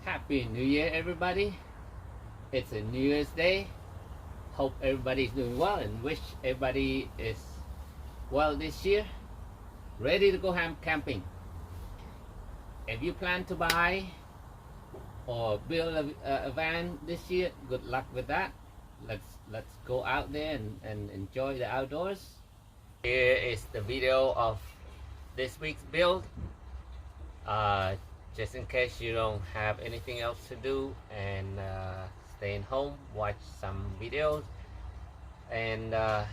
Happy New Year, everybody. It's a New Year's Day. Hope everybody's doing well and wish everybody is well this year. Ready to go camping. If you plan to buy or build a van this year, good luck with that. Let's go out there and enjoy the outdoors. Here is the video of this week's build. Just in case you don't have anything else to do and staying home, watch some videos, and I'm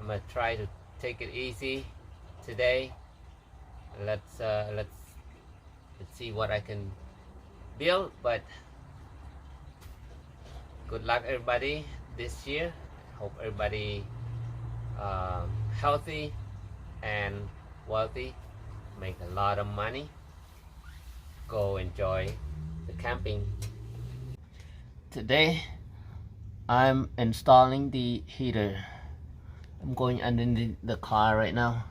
gonna try to take it easy today. Let's see what I can build, but good luck everybody this year. Hope everybody healthy and wealthy, make a lot of money, go enjoy the camping. Today I'm installing the heater. I'm going underneath the car right now.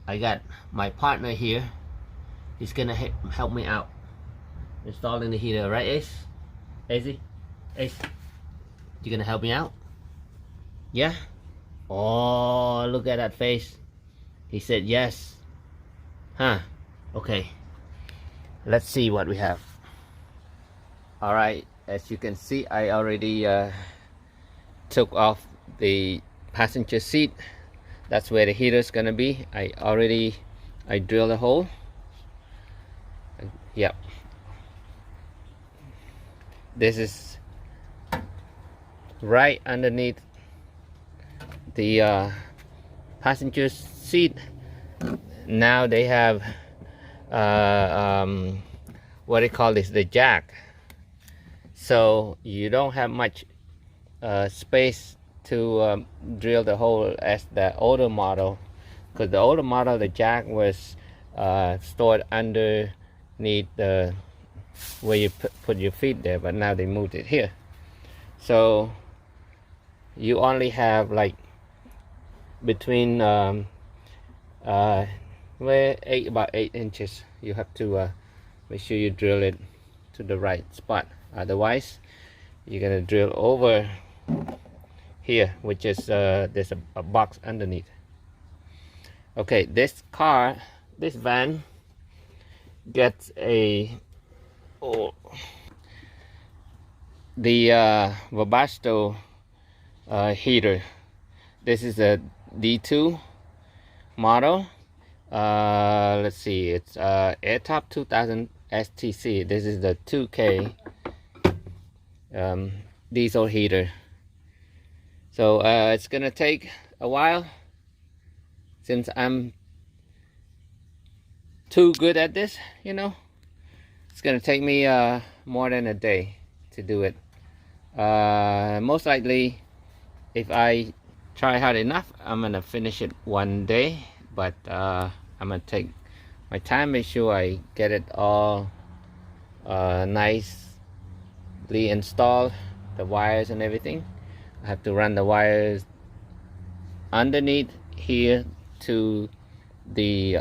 I got my partner here. He's gonna help me out installing the heater, right, Ace? Ace, you gonna help me out? Yeah? Oh, look at that face. He said yes. Huh? Okay. Let's see what we have. All right, as you can see, I already took off the passenger seat. That's where the heater is gonna be. I drilled a hole. Yep. This is right underneath the passenger seat. Now they have what they call this, the jack, so you don't have much space to drill the hole as the older model, because the older model, the jack was stored underneath the where you put your feet there, but now they moved it here, so you only have like between about 8 inches. You have to make sure you drill it to the right spot, otherwise you're gonna drill over here, which is there's a box underneath. Okay, this van gets the Webasto heater. This is a D2 model. Let's see, it's AirTop 2000 STC. This is the 2K diesel heater. So it's gonna take a while, since I'm too good at this, you know. It's gonna take me more than a day to do it. Most likely, if I try hard enough, I'm gonna finish it one day, but I'm gonna take my time, make sure I get it all nicely installed, the wires and everything. I have to run the wires underneath here to the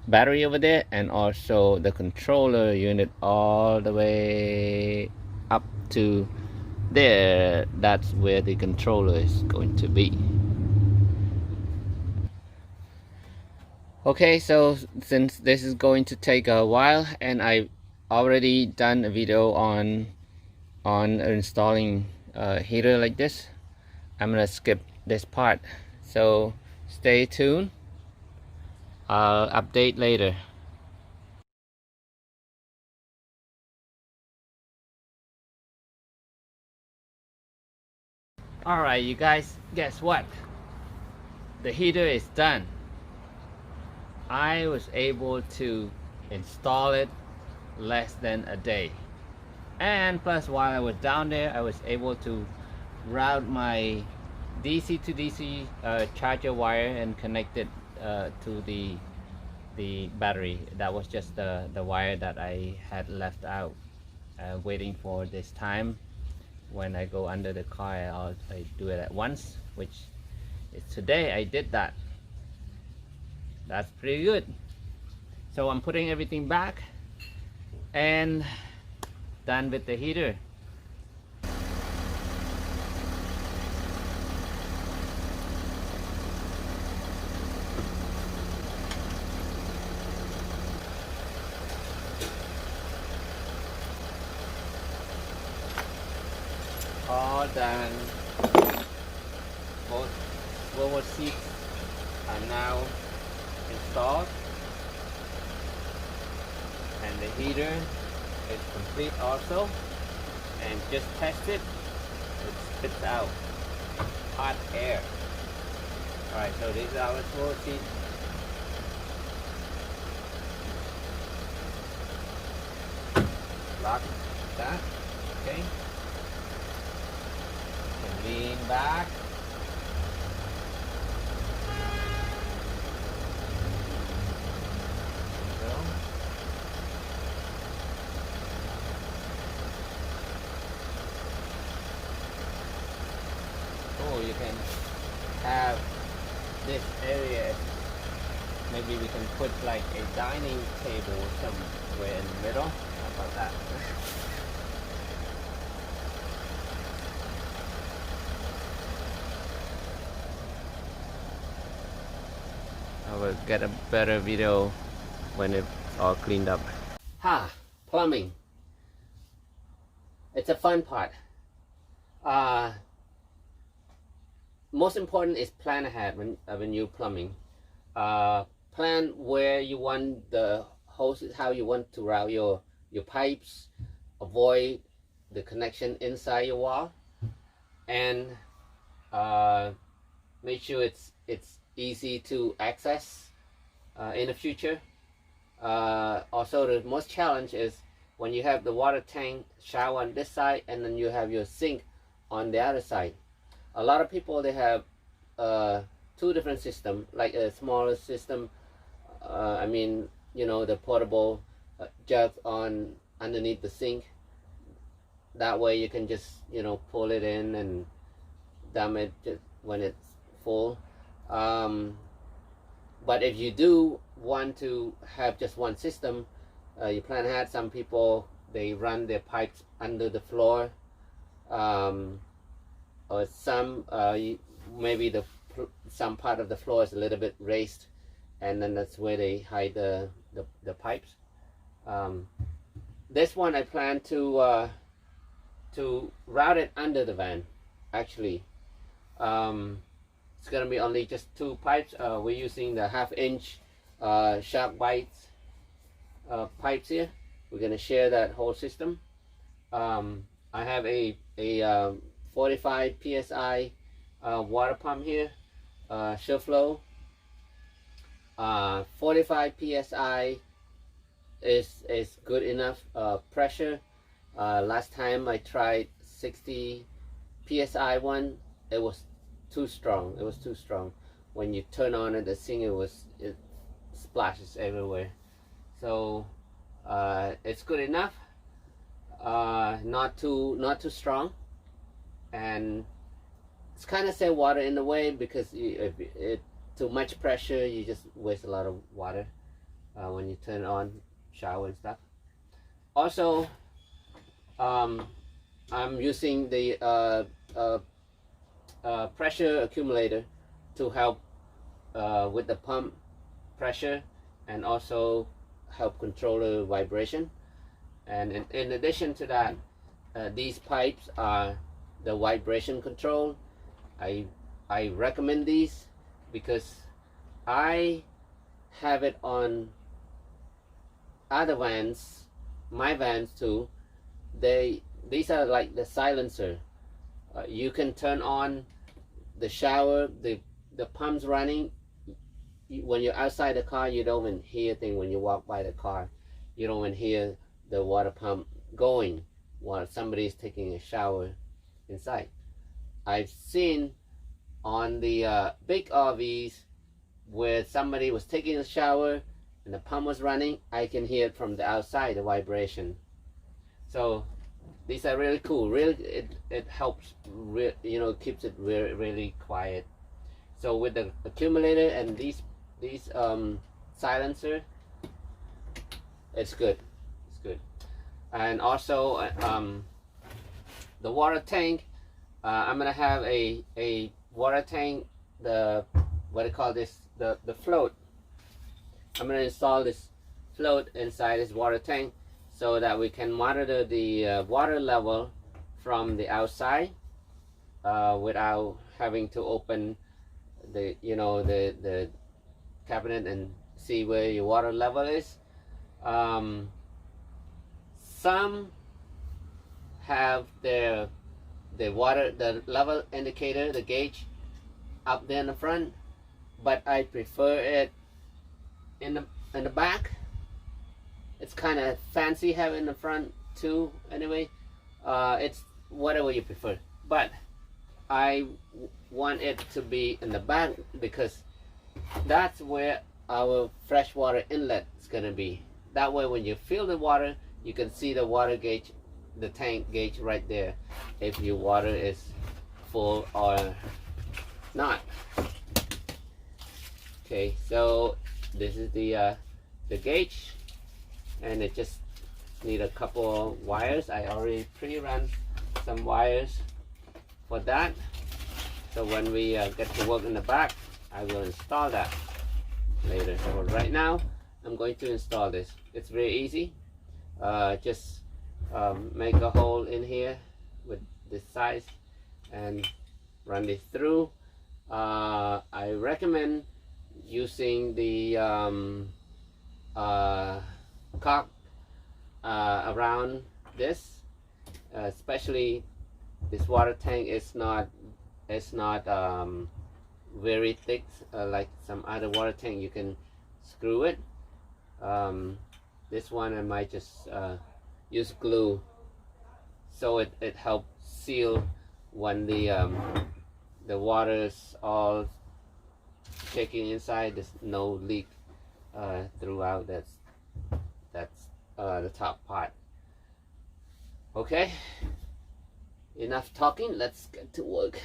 battery over there, and also the controller unit all the way up to there. That's where the controller is going to be. Okay, so since this is going to take a while, and I've already done a video on installing a heater like this, I'm gonna skip this part, so stay tuned. I'll update later. Alright, you guys, guess what? The heater is done. I was able to install it less than a day, and plus while I was down there, I was able to route my DC to DC charger wire and connect it to the battery. That was just the wire that I had left out, waiting for this time. When I go under the car, I do it at once, which is today. I did that. That's pretty good. So I'm putting everything back And done with the heater. All done. Both swivel seats are now installed, and the heater is complete also. And just test it, it spits out hot air. Alright, so these are our swivel seats. Lock that, okay. And lean back. You can have this area, maybe we can put like a dining table somewhere in the middle. How about that? I will get a better video when it's all cleaned up. Plumbing. It's a fun part. Most important is plan ahead when you're plumbing. Plan where you want the hoses, how you want to route your pipes, avoid the connection inside your wall, and make sure it's easy to access in the future. Also, the most challenge is when you have the water tank shower on this side and then you have your sink on the other side. A lot of people, they have two different systems, like a smaller system. I mean, you know, the portable jug on underneath the sink. That way you can just, you know, pull it in and dump it just when it's full. But if you do want to have just one system, you plan ahead. Some people, they run their pipes under the floor. Or some maybe some part of the floor is a little bit raised, and then that's where they hide the pipes. This one I plan to route it under the van. Actually, it's gonna be only just two pipes. We're using the 1/2-inch shark bites pipes here. We're gonna share that whole system. I have a 45 psi water pump here, Shurflo. 45 psi is good enough pressure. Last time I tried 60 psi one, it was too strong. It was too strong. When you turn on it, the thing, it splashes everywhere. So it's good enough. Not too strong. And it's kind of save water in a way, because if it too much pressure, you just waste a lot of water when you turn on shower and stuff. Also, I'm using the pressure accumulator to help with the pump pressure, and also help control the vibration. And in addition to that, these pipes are the vibration control. I recommend these because I have it on other vans, my vans too. These are like the silencer. You can turn on the shower, the pump's running. When you're outside the car, you don't even hear things. When you walk by the car, you don't even hear the water pump going while somebody's taking a shower inside. I've seen on the big RVs where somebody was taking a shower and the pump was running. I can hear it from the outside, the vibration. So these are really cool. Really, it helps. You know, keeps it really quiet. So with the accumulator and these silencer, it's good. It's good. And also the water tank, I'm gonna have a water tank, the what do you call this, the float. I'm gonna install this float inside this water tank so that we can monitor the water level from the outside without having to open the the cabinet and see where your water level is. Some have the level indicator, the gauge, up there in the front, but I prefer it in the back. It's kind of fancy having in the front too. Anyway, it's whatever you prefer, but I want it to be in the back because that's where our freshwater inlet is gonna be. That way, when you fill the water, you can see the water gauge, the tank gauge right there, if your water is full or not. Okay, so this is the gauge, and it just need a couple wires. I already pre-run some wires for that, so when we get to work in the back, I will install that later. So right now I'm going to install this. It's very easy. Just make a hole in here with this size and run it through. I recommend using the caulk around this, especially this water tank is not very thick like some other water tank. You can screw it. This one I might just use glue, so it helps seal when the water is all shaking inside. There's no leak throughout. That's the top part. Okay, enough talking, let's get to work.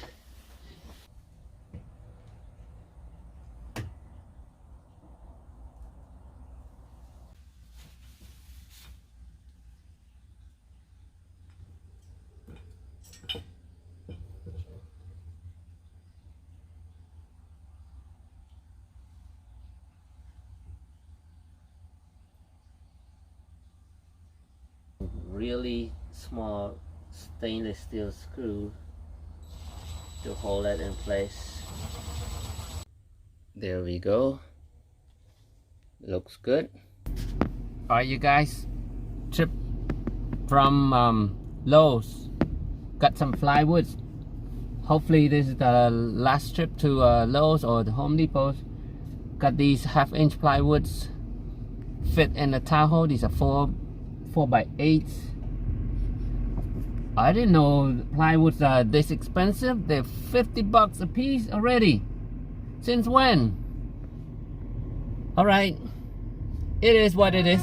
Really small stainless steel screw to hold it in place. There we go. Looks good. Alright, you guys, trip from Lowe's. Got some plywood. Hopefully this is the last trip to Lowe's or the Home Depot. Got these 1/2-inch plywoods fit in the Tahoe. These are 4x8. I didn't know plywoods are this expensive. They're $50 a piece already. Since when? Alright, it is what it is.